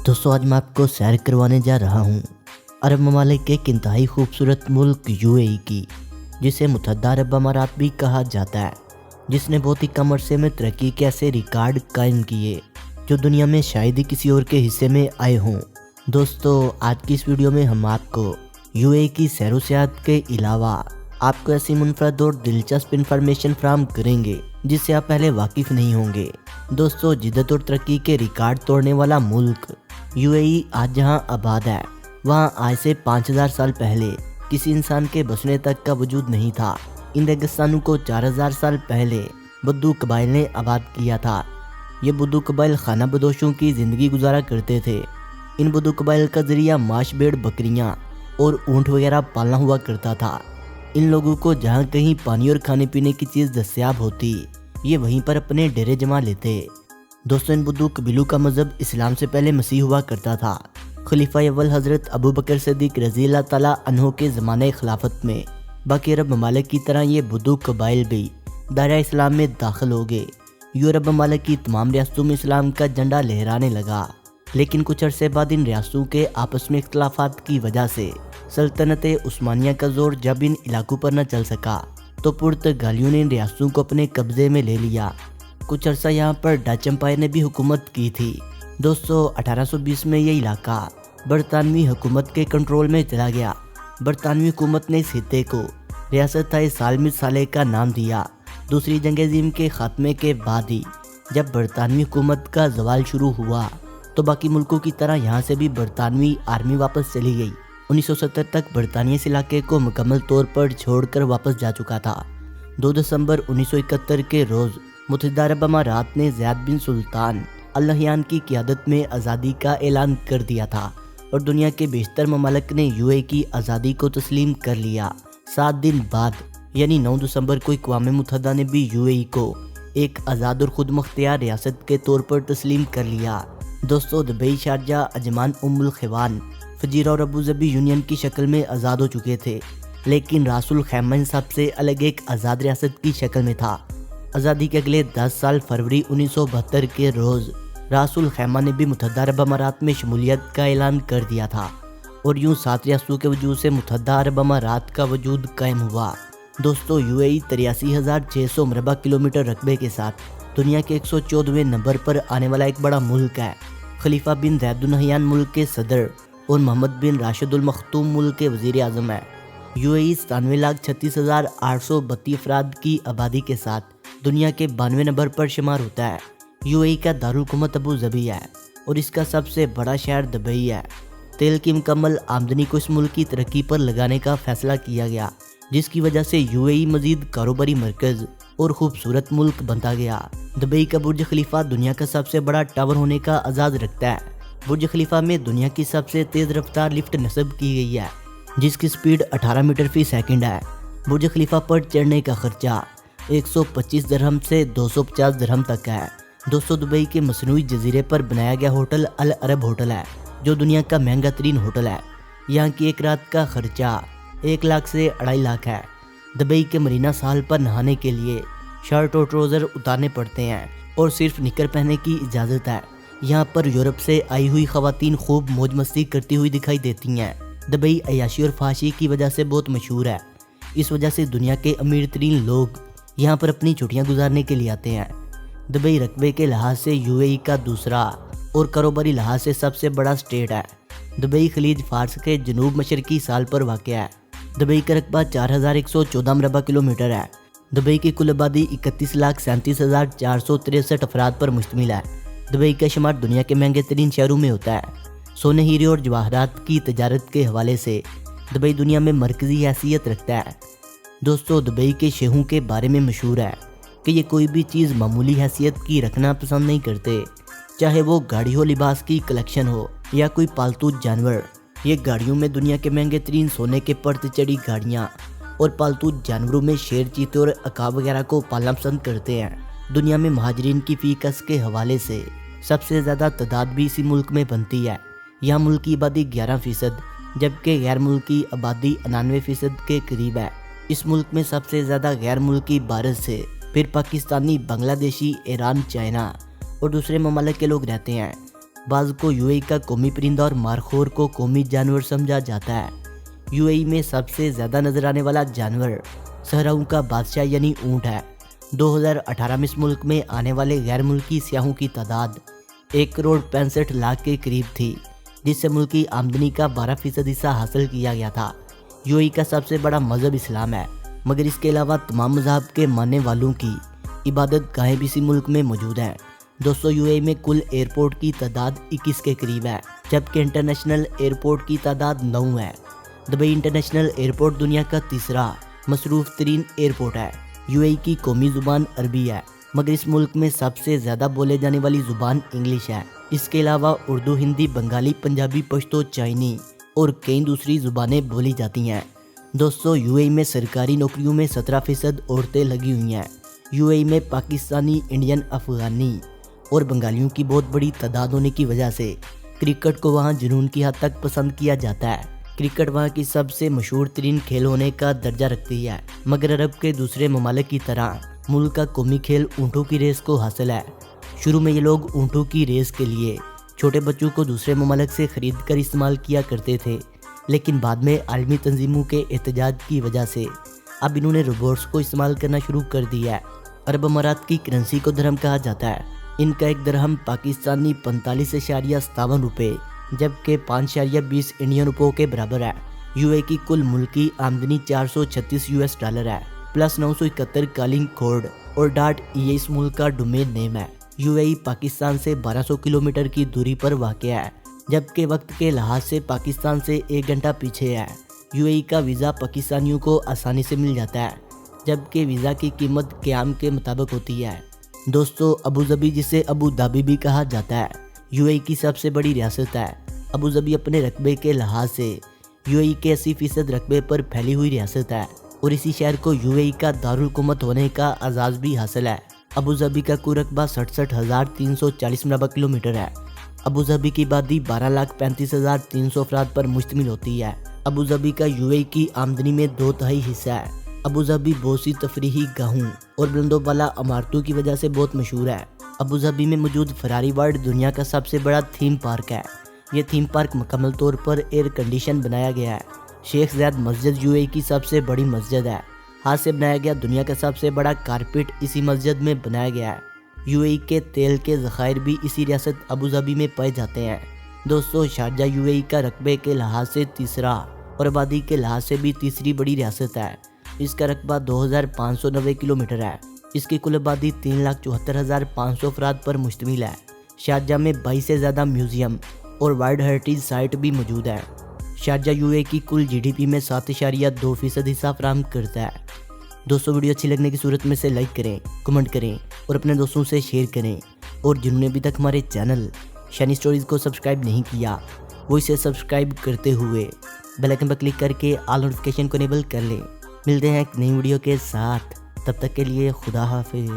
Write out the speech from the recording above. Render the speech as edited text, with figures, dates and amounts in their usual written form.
दोस्तों आज मैं आपको सैर करवाने जा रहा हूँ अरब ममालिक के एक इंतहाई खूबसूरत मुल्क यूएई की, जिसे मुत्तहदा अरब अमारात भी कहा जाता है, जिसने बहुत ही कम अरसे में तरक्की के ऐसे रिकॉर्ड कायम किए जो दुनिया में शायद ही किसी और के हिस्से में आए हों। दोस्तों आज की इस वीडियो में हम आपको यूएई की सैर व सियाहत के अलावा आपको ऐसी मुनफरद और दिलचस्प इंफॉर्मेशन फराहम करेंगे जिससे आप पहले वाकिफ नहीं होंगे। दोस्तों जिद्दत और तरक्की के रिकॉर्ड तोड़ने वाला मुल्क यूएई आज जहां आबाद है, वहां आज से 5000 साल पहले किसी इंसान के बसने तक का वजूद नहीं था। इन रेगिस्तानों को 4000 साल पहले बुद्दू कबाइल ने आबाद किया था। ये बुद्दू कबाइल खाना बदोशों की ज़िंदगी गुजारा करते थे। इन बुद्दू कबाइल का जरिया माश, भेड़, बकरियाँ और ऊँट वगैरह पालना हुआ करता था। इन लोगों को जहाँ कहीं पानी और खाने पीने की चीज़ दस्तयाब होती, ये वहीं पर अपने डेरे जमा लेते। दोस्तों इन बुद्दू कबीलों का मज़हब इस्लाम से पहले मसीह हुआ करता था। खलीफा अव्वल हज़रत अबू बकर सिद्दीक़ रज़ी अल्लाह ताला अन्हो के ज़माने खिलाफत में बाकी अरब ममालिक की तरह ये बुद्दू कबाइल भी दायरा इस्लाम में दाखिल हो गए। यूरोप ममालिक की तमाम रियासतों में इस्लाम का झंडा लहराने लगा, लेकिन कुछ अरसे बाद इन रियासतों के आपस में इख्तलाफात की वजह से सल्तनत उस्मानिया का जोर जब इन इलाकों पर न चल सका तो पुर्तगालियों ने इन रियासतों को अपने कब्जे में ले लिया। कुछ अरसा यहाँ पर डच एम्पायर ने भी हुकूमत की थी। दोस्तों 1820 में ये इलाका बरतानवी हुकूमत के कंट्रोल में चला गया। बरतानवी हुकूमत ने इस हिस्से को रियासत सालमित साले का नाम दिया। दूसरी जंग अज़ीम के खात्मे के बाद ही जब बरतानवी हुकूमत का जवाल शुरू हुआ तो बाकी मुल्कों की तरह यहाँ से भी बरतानवी आर्मी वापस चली गई। 1970 तक बरतानिया इस इलाके को मुकम्मल तौर पर छोड़कर वापस जा चुका था। 2 दिसंबर 1971 के रोज़ मुत्तहदा अरब अमारात ने ज़ियाद बिन सुल्तान अल नहयान की क़ियादत में आज़ादी का ऐलान कर दिया था और दुनिया के बेशतर ममालिक ने यूएई की आज़ादी को तस्लीम कर लिया। 7 दिन बाद यानी 9 दिसंबर को अक़वाम मुत्तहदा ने भी यूएई को एक आज़ाद और खुद मुख्तियार रियासत के तौर पर तस्लीम कर लिया। दोस्तों दुबई, शारजा, अजमान, उम्मुल ख़िवान, फजीरा और अबू ज़बी यूनियन की शक्ल में आज़ाद हो चुके थे, लेकिन रासुल खैमा इन सबसे अलग एक आज़ाद रियासत की शक्ल में था। आज़ादी के अगले 10 साल फरवरी 1972 के रोज़ रासुल खैमा ने भी मुत्तहदा अरब अमारात में शमूलियत का ऐलान कर दिया था और यूँ 7 रियासतों के वजूद से मुत्तहदा अरब अमारात का वजूद कायम हुआ। दोस्तों यूएई 83,600 मरबा किलोमीटर रकबे के साथ दुनिया के 114वें नंबर पर आने वाला एक बड़ा मुल्क है। खलीफा बिन ज़ैद अल नहयान मुल्क के सदर और मोहम्मद बिन राशिद अल मखतूम मुल्क के वज़ीर आज़म है। यूएई 97,36,832 अफराद की आबादी के साथ दुनिया के 92वें नंबर पर शुमार होता है। यूएई का दारुल हुकूमत अबू ज़बी है और इसका सबसे बड़ा शहर दुबई है। तेल की मुकम्मल आमदनी को इस मुल्क की तरक्की पर लगाने का फैसला किया गया, जिसकी वजह से यूएई मज़ीद कारोबारी मरकज़ और खूबसूरत मुल्क बनता गया। दुबई का बुर्ज खलीफा दुनिया का सबसे बड़ा टावर होने का एजाज़ रखता है। बुर्ज खलीफा में दुनिया की सबसे तेज़ रफ्तार लिफ्ट नस्ब की गई है, जिसकी स्पीड 18 मीटर फी सेकंड है। बुर्ज खलीफा पर चढ़ने का खर्चा 125 दिरहम से 250 दिरहम तक है। दोस्तों दुबई के मसनूई जजीरे पर बनाया गया होटल अल अरब होटल है, जो दुनिया का महंगा तरीन होटल है। यहाँ की एक रात का खर्चा 1 लाख से 2.5 लाख है। दुबई के मरीना साल पर नहाने के लिए शर्ट और ट्राउज़र उतारने पड़ते हैं और सिर्फ निकर पहनने की इजाज़त है। यहाँ पर यूरोप से आई हुई ख़वातीन खूब मौज मस्ती करती हुई दिखाई देती हैं। दुबई अयाशी और फाशी की वजह से बहुत मशहूर है। इस वजह से दुनिया के अमीर तरीन लोग यहाँ पर अपनी छुट्टियाँ गुजारने के लिए आते हैं। दुबई रकबे के लिहाज से यूएई का दूसरा और कारोबारी लिहाज से सबसे बड़ा स्टेट है। दुबई खलीज फारस के जनूब मशरकी साल पर वाक़या है। दुबई का रकबा 4114 मरबा किलोमीटर है। दुबई की कुल आबादी 31,37,463 अफराद पर मुश्तमिल है। दुबई का शुमार दुनिया के महंगे तरीन शहरों में होता है। सोने, हीरे और जवाहरात की तजारत के हवाले से दुबई दुनिया में मरकज़ी हैसियत रखता है। दोस्तों दुबई के शेहों के बारे में मशहूर है कि ये कोई भी चीज़ मामूली हैसियत की रखना पसंद नहीं करते, चाहे वो गाड़ी हो, लिबास की कलेक्शन हो या कोई पालतू जानवर। ये गाड़ियों में दुनिया के महंगे तरीन सोने के पर्त चढ़ी गाड़ियाँ और पालतू जानवरों में शेर, चीते और अकाब वगैरह को पालना पसंद करते हैं। दुनिया में महाजरीन की फ़ीकस के हवाले से सबसे ज़्यादा तादाद भी इसी मुल्क में बनती है। यहाँ मुल्क की आबादी 11% جبکہ غیر ملکی آبادی 99% کے قریب ہے۔ اس ملک میں سب سے زیادہ غیر ملکی بھارت سے، پھر پاکستانی، بنگلہ دیشی، ایران، چائنا اور دوسرے ممالک کے لوگ رہتے ہیں۔ بعض کو یو اے ای کا قومی پرندہ اور مارخور کو قومی جانور سمجھا جاتا ہے۔ یو اے ای میں سب سے زیادہ نظر آنے والا جانور صحراؤں کا بادشاہ یعنی اونٹ ہے۔ 2018 میں اس ملک میں آنے والے غیر ملکی سیاحوں کی تعداد 1,65,00,000 کے قریب تھی، جس سے ملک کی آمدنی کا 12% حصہ حاصل کیا گیا تھا۔ یو اے ای کا سب سے بڑا مذہب اسلام ہے، مگر اس کے علاوہ تمام مذاہب کے ماننے والوں کی عبادت گاہیں بھی اسی ملک میں موجود ہیں۔ دوستو، یو اے ای میں کل ایئرپورٹ کی تعداد 21 کے قریب ہے، جبکہ انٹرنیشنل ایئرپورٹ کی تعداد 9 ہے۔ دبئی انٹرنیشنل ایئرپورٹ دنیا کا تیسرا مصروف ترین ایئرپورٹ ہے۔ یو اے ای کی قومی زبان عربی ہے، مگر اس ملک میں سب سے زیادہ بولے جانے والی زبان انگلش ہے۔ اس کے علاوہ اردو، ہندی، بنگالی، پنجابی، پشتو، چائنی اور کئی دوسری زبانیں بولی جاتی ہیں۔ دوستو، یو اے ای میں سرکاری نوکریوں میں 17% عورتیں لگی ہوئی ہیں۔ یو اے ای میں پاکستانی، انڈین، افغانی اور بنگالیوں کی بہت بڑی تعداد ہونے کی وجہ سے کرکٹ کو وہاں جنون کی حد تک پسند کیا جاتا ہے۔ کرکٹ وہاں کی سب سے مشہور ترین کھیل ہونے کا درجہ رکھتی ہے، مگر عرب کے دوسرے ممالک کی طرح ملک کا قومی کھیل اونٹوں کی ریس کو حاصل ہے۔ شروع میں یہ لوگ اونٹوں کی ریس کے لیے چھوٹے بچوں کو دوسرے ممالک سے خرید کر استعمال کیا کرتے تھے، لیکن بعد میں عالمی تنظیموں کے احتجاج کی وجہ سے اب انہوں نے روبوٹس کو استعمال کرنا شروع کر دیا ہے۔ عرب امارات کی کرنسی کو درہم کہا جاتا ہے۔ ان کا ایک درہم پاکستانی 45.57 روپے جبکہ 5.20 انڈین روپوں کے برابر ہے۔ یو اے کی کل ملکی آمدنی $436 ہے، پلس 971 کالنگ کوڈ اور .ای اس ملک کا ڈومین نیم ہے۔ یو اے ای پاکستان سے 1200 کلومیٹر کی دوری پر واقع ہے، جبکہ وقت کے لحاظ سے پاکستان سے 1 گھنٹہ پیچھے ہے۔ یو اے ای کا ویزا پاکستانیوں کو آسانی سے مل جاتا ہے، جبکہ ویزا کی قیمت قیام کے مطابق ہوتی ہے۔ دوستو، ابوظبی، جسے ابو دھابی بھی کہا جاتا ہے، یو اے ای کی سب سے بڑی ریاست ہے۔ ابوظبی اپنے رقبے کے لحاظ سے یو اے ای کے 80% رقبے پر پھیلی ہوئی ریاست ہے اور اسی شہر کو یو اے ای کا دارالحکومت ہونے کا اعزاز بھی حاصل ہے۔ ابوظبی کا کل رقبہ 67,340 مربع کلومیٹر ہے۔ ابوظبی کی آبادی 12,35,300 افراد پر مشتمل ہوتی ہے۔ ابوظبی کا یو اے ای کی آمدنی میں 2/3 حصہ ہے۔ ابوظبی بہت سی تفریحی گاہوں اور بلند و بالا عمارتوں کی وجہ سے بہت مشہور ہے۔ ابوظبی میں موجود فراری ورلڈ دنیا کا سب سے بڑا تھیم پارک ہے۔ یہ تھیم پارک مکمل طور پر ایئر کنڈیشن بنایا گیا ہے۔ شیخ زاید مسجد یو اے ای کی سب سے بڑی مسجد ہے۔ ہاتھ سے بنایا گیا دنیا کا سب سے بڑا کارپیٹ اسی مسجد میں بنایا گیا ہے۔ یو اے ای کے تیل کے ذخائر بھی اسی ریاست ابوظبی میں پائے جاتے ہیں۔ دوستو، شارجہ یو اے ای کا رقبے کے لحاظ سے تیسرا اور آبادی کے لحاظ سے بھی تیسری بڑی ریاست ہے۔ اس کا رقبہ 2,590 کلومیٹر ہے۔ اس کی کل آبادی 3,74,500 افراد پر مشتمل ہے۔ شارجہ میں 22 سے زیادہ میوزیم اور ورلڈ ہیریٹیج سائٹ بھی موجود ہے۔ شارجہ یو اے ای کی کل جی ڈی پی میں 7.2% حصہ فراہم کرتا ہے۔ دوستو، ویڈیو اچھی لگنے کی صورت میں سے لائک کریں، کمنٹ کریں اور اپنے دوستوں سے شیئر کریں، اور جنہوں نے ابھی تک ہمارے چینل شانی اسٹوریز کو سبسکرائب نہیں کیا وہ اسے سبسکرائب کرتے ہوئے بیل آئکن پر کلک کر کے آل نوٹیفیکیشن کو انیبل کر لیں۔ ملتے ہیں ایک نئی ویڈیو کے ساتھ، تب تک کے لیے خدا حافظ۔